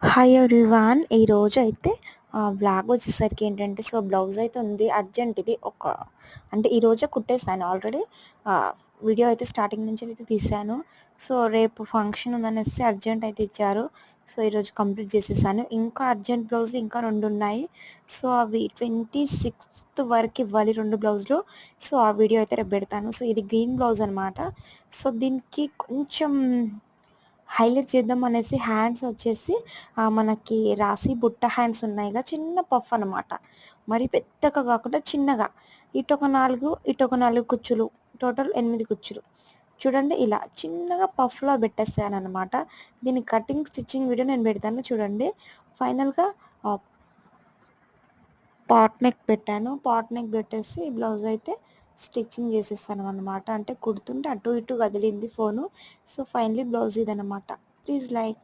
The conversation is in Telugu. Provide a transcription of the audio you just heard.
Hi everyone. ఈరోజైతే వ్లాగ్ వచ్చేసరికి ఏంటంటే, బ్లౌజ్ అయితే ఉంది అర్జెంట్. ఇది అంటే ఈరోజే కుట్టేసాను ఆల్రెడీ. వీడియో అయితే స్టార్టింగ్ నుంచి అయితే తీసాను. రేపు ఫంక్షన్ ఉందనేసి అర్జెంట్ అయితే ఇచ్చారు. ఈరోజు కంప్లీట్ చేసేసాను. ఇంకా అర్జెంట్ బ్లౌజులు ఇంకా 2 ఉన్నాయి. అవి 26th వరకు ఇవ్వాలి 2 బ్లౌజులు. ఆ వీడియో అయితే రేపు పెడతాను. ఇది గ్రీన్ బ్లౌజ్ అనమాట. దీనికి కొంచెం హైలైట్ చేద్దాం అనేసి హ్యాండ్స్ వచ్చేసి మనకి రాసి బుట్ట హ్యాండ్స్ ఉన్నాయిగా, చిన్న పఫ్ అనమాట. మరి పెద్దగా కాకుండా చిన్నగా, ఇటొక 4 ఇటొక 4 కుచ్చులు, టోటల్ 8 కుచ్చులు. చూడండి, ఇలా చిన్నగా పఫ్లా పెట్టేసాను అనమాట. దీని కటింగ్ స్టిచ్చింగ్ వీడియో నేను పెడతాను చూడండి. ఫైనల్గా పాట్ నెక్ పెట్టాను. పాట్ నెక్ పెట్టేసి బ్లౌజ్ అయితే స్టిచ్చింగ్ చేసేసాను అనమాట. అంటే కుడుతుంటే అటు ఇటు కదిలింది ఫోను. ఫైనలీ బ్లౌజ్ ఇదనమాట. Please like.